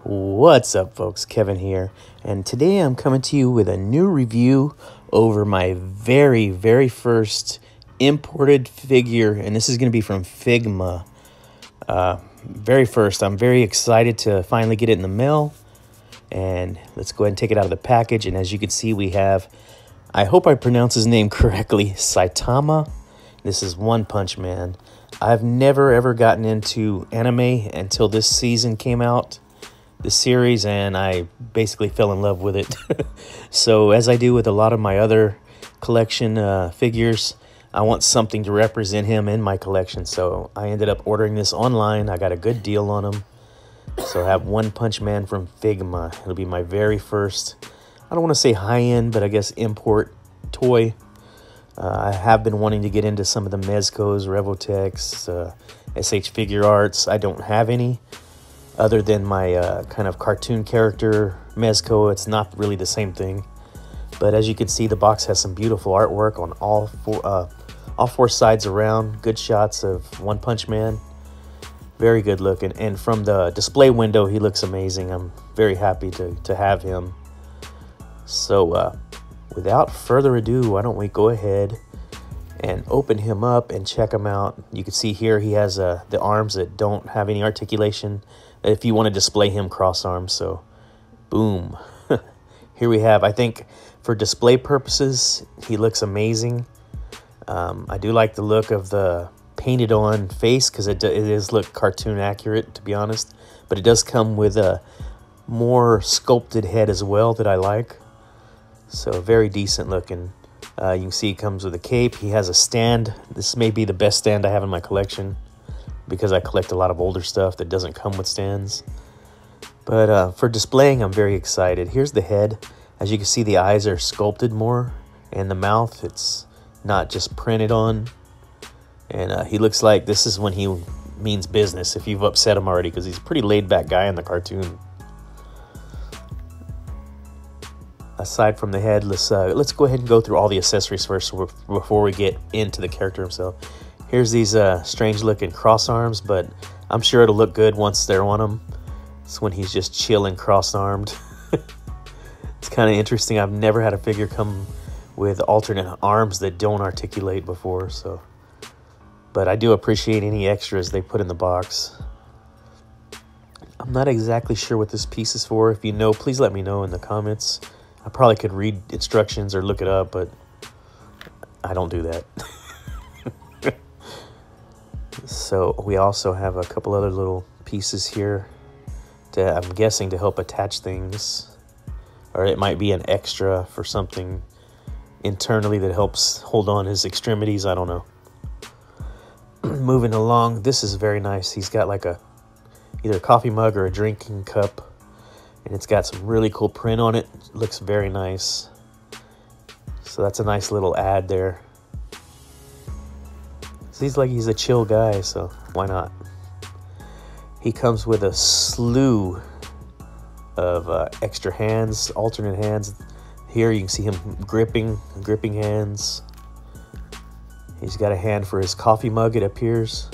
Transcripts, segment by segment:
What's up, folks? Kevin here, and today I'm coming to you with a new review over my very first imported figure, and this is going to be from Figma. Very first. I'm very excited to finally get it in the mail, and let's go ahead and take it out of the package. And as you can see, we have, I hope I pronounce his name correctly, Saitama. This is One Punch Man. I've never ever gotten into anime until this season came out, this series, and I basically fell in love with it. So as I do with a lot of my other collection figures, I want something to represent him in my collection. So I ended up ordering this online. I got a good deal on him. So I have One Punch Man from Figma. It'll be my very first, I don't want to say high-end, but I guess import toy. I have been wanting to get into some of the Mezcos, Revotex, SH Figure Arts. I don't have any other than my kind of cartoon character Mezco. It's not really the same thing. But as you can see, the box has some beautiful artwork on all four sides around. Good shots of One Punch Man. Very good looking. And from the display window, he looks amazing. I'm very happy to have him. So, without further ado, why don't we go ahead and open him up and check him out. You can see here he has the arms that don't have any articulation if you want to display him cross arms. So boom. Here we have, I think for display purposes, he looks amazing. I do like the look of the painted on face because it does look cartoon accurate, to be honest. But it does come with a more sculpted head as well that I like. So very decent looking. You can see he comes with a cape. He has a stand. This may be the best stand I have in my collection because I collect a lot of older stuff that doesn't come with stands. But for displaying, I'm very excited. Here's the head. As you can see, the eyes are sculpted more, and the mouth, it's not just printed on. And he looks like this is when he means business, if you've upset him already, because he's a pretty laid-back guy in the cartoon. Aside from the head, let's go ahead and go through all the accessories first before we get into the character himself. Here's these strange looking cross arms, but I'm sure it'll look good once they're on him. It's when he's just chilling cross-armed. It's kind of interesting. I've never had a figure come with alternate arms that don't articulate before, so. But I do appreciate any extras they put in the box. I'm not exactly sure what this piece is for. If you know, please let me know in the comments. I probably could read instructions or look it up, but I don't do that. So we also have a couple other little pieces here to, I'm guessing, to help attach things. Or it might be an extra for something internally that helps hold on his extremities. I don't know. Moving along, this is very nice. He's got like either a coffee mug or a drinking cup. And it's got some really cool print on it. Looks very nice. So that's a nice little ad there. Seems like he's a chill guy, so why not? He comes with a slew of extra hands, alternate hands. Here you can see him gripping hands. He's got a hand for his coffee mug, it appears.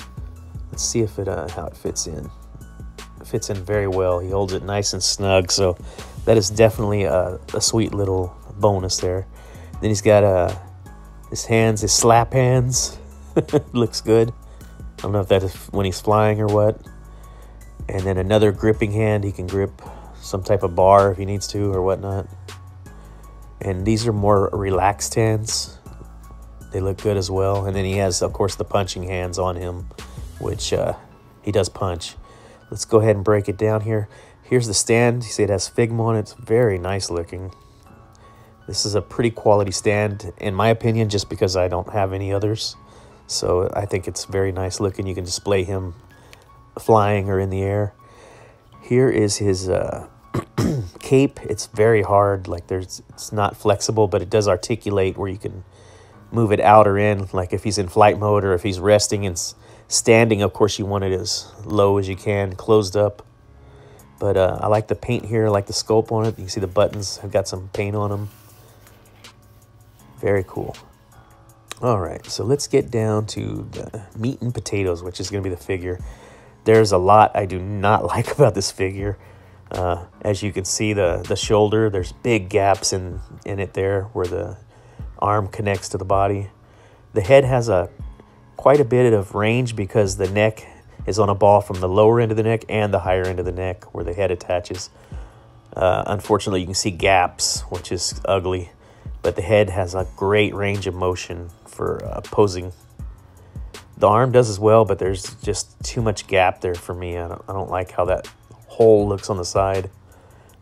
Let's see if how it fits in. Fits in very well. He holds it nice and snug, so that is definitely a sweet little bonus there. Then he's got his hands, his slap hands. Looks good. I don't know if that is when he's flying or what. And then another gripping hand. He can grip some type of bar if he needs to or whatnot. And these are more relaxed hands. They look good as well. And then he has, of course, the punching hands on him, which he does punch. Let's go ahead and break it down here. Here's the stand. You see it has Figma on it. It's very nice looking. This is a pretty quality stand, in my opinion, just because I don't have any others. So I think it's very nice looking. You can display him flying or in the air. Here is his cape. It's very hard. Like it's not flexible, but it does articulate where you can move it out or in. Like if he's in flight mode or if he's resting and standing, of course you want it as low as you can, closed up. But I like the paint here. I like the sculpt on it. You can see the buttons have got some paint on them. Very cool. All right, so let's get down to the meat and potatoes, which is going to be the figure. There's a lot I do not like about this figure. As you can see, the shoulder, there's big gaps in it there where the arm connects to the body. The head has quite a bit of range because the neck is on a ball from the lower end of the neck and the higher end of the neck where the head attaches. Unfortunately, you can see gaps, which is ugly, but the head has a great range of motion for posing. The arm does as well, but there's just too much gap there for me. I don't like how that hole looks on the side.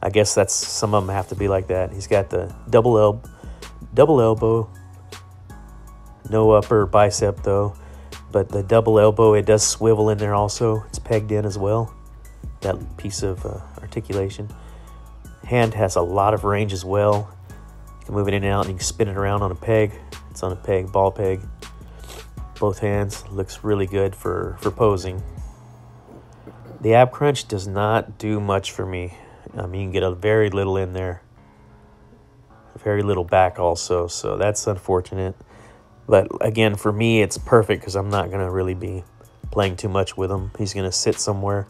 I guess that's, some of them have to be like that. He's got the double elbow, no upper bicep though, but the double elbow, it does swivel in there also. It's pegged in as well, that piece of articulation. Hand has a lot of range as well. You can move it in and out, and you can spin it around on a peg. It's on a peg, ball peg. Both hands, looks really good for posing. The ab crunch does not do much for me. You can get a very little in there. Very little back also, so that's unfortunate. But again, for me, it's perfect because I'm not going to really be playing too much with him. He's going to sit somewhere.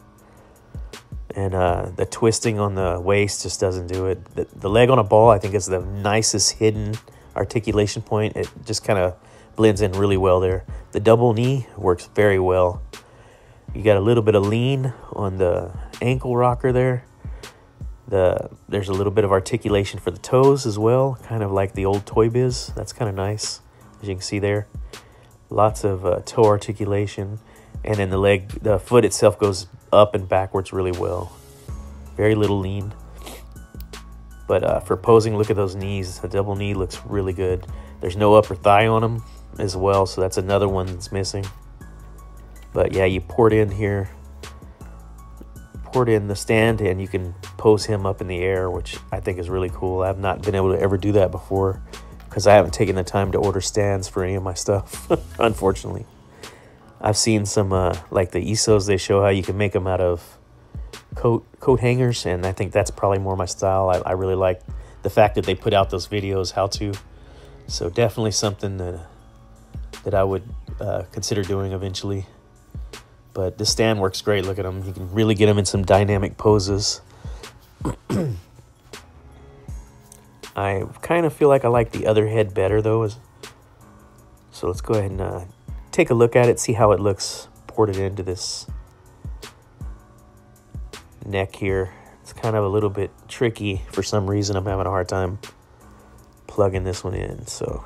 And the twisting on the waist just doesn't do it. The leg on a ball, I think, is the nicest hidden articulation point. It just kind of blends in really well there. The double knee works very well. You got a little bit of lean on the ankle rocker there. There's a little bit of articulation for the toes as well, kind of like the old Toy Biz. That's kind of nice, as you can see there. Lots of toe articulation. And then the foot itself goes up and backwards really well. Very little lean. But for posing, look at those knees. The double knee looks really good. There's no upper thigh on him as well, so that's another one that's missing. But yeah, you port in here, port in the stand, and you can pose him up in the air, which I think is really cool. I've not been able to ever do that before because I haven't taken the time to order stands for any of my stuff, unfortunately. I've seen some, like the ESOs, they show how you can make them out of coat hangers, and I think that's probably more my style. I really like the fact that they put out those videos, how to. So definitely something that I would consider doing eventually. But this stand works great. Look at him. You can really get him in some dynamic poses. I kind of feel like I like the other head better, though. So let's go ahead and take a look at it, see how it looks ported into this neck here. It's kind of a little bit tricky for some reason. I'm having a hard time plugging this one in. So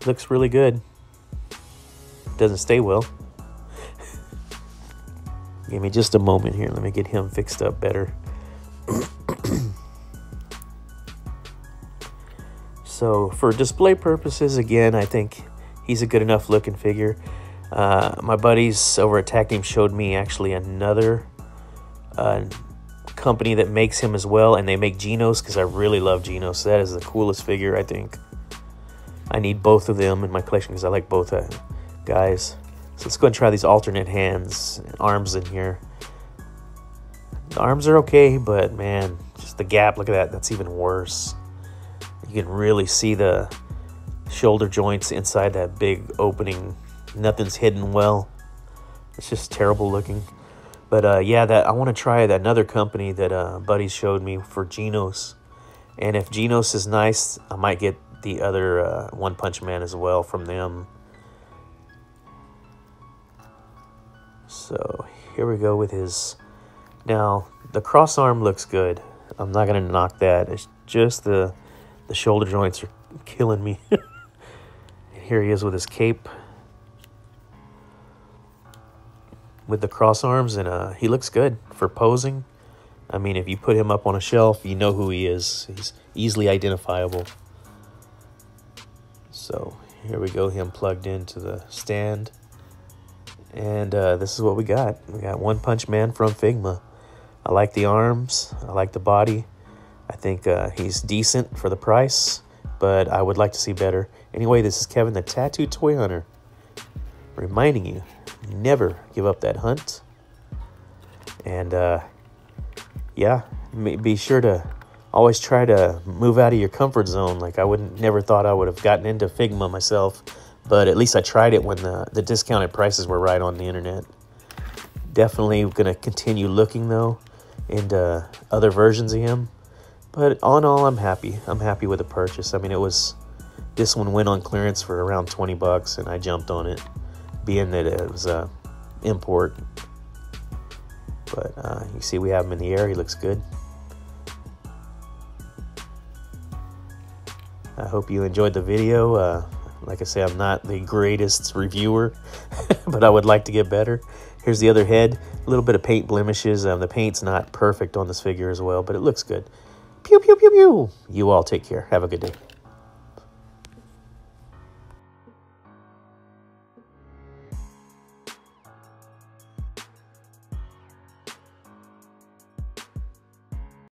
looks really good. Doesn't stay well. Give me just a moment here. Let me get him fixed up better. So for display purposes, again, I think he's a good enough looking figure. My buddies over at Tag Team showed me actually another company that makes him as well, and they make Genos because I really love Genos. That is the coolest figure, I think. I need both of them in my collection because I like both guys. So let's go and try these alternate hands and arms in here. The arms are okay, but man, just the gap, look at that. That's even worse. You can really see the shoulder joints inside that big opening. Nothing's hidden well. It's just terrible looking. But yeah, I want to try another company that buddies showed me for Genos. And if Genos is nice, I might get the other One Punch Man as well from them. So here we go with his. Now the cross arm looks good. I'm not gonna knock that. It's just the shoulder joints are killing me. And here he is with his cape, with the cross arms, and he looks good for posing. I mean, if you put him up on a shelf, you know who he is. He's easily identifiable. So here we go, him plugged into the stand. And this is what we got. We got One Punch Man from Figma. I like the arms. I like the body. I think he's decent for the price, but I would like to see better. Anyway, this is Kevin, the Tattoo Toy Hunter, reminding you, never give up that hunt. And yeah, be sure to always try to move out of your comfort zone. Like never thought I would have gotten into Figma myself, but at least I tried it when the discounted prices were right on the internet. Definitely going to continue looking, though, into other versions of him. But all in all, I'm happy. I'm happy with the purchase. I mean, this one went on clearance for around 20 bucks, and I jumped on it, being that it was a import. But you see we have him in the air. He looks good. I hope you enjoyed the video. Like I say, I'm not the greatest reviewer, but I would like to get better. Here's the other head. A little bit of paint blemishes. The paint's not perfect on this figure as well, but it looks good. Pew, pew, pew, pew. You all take care. Have a good day.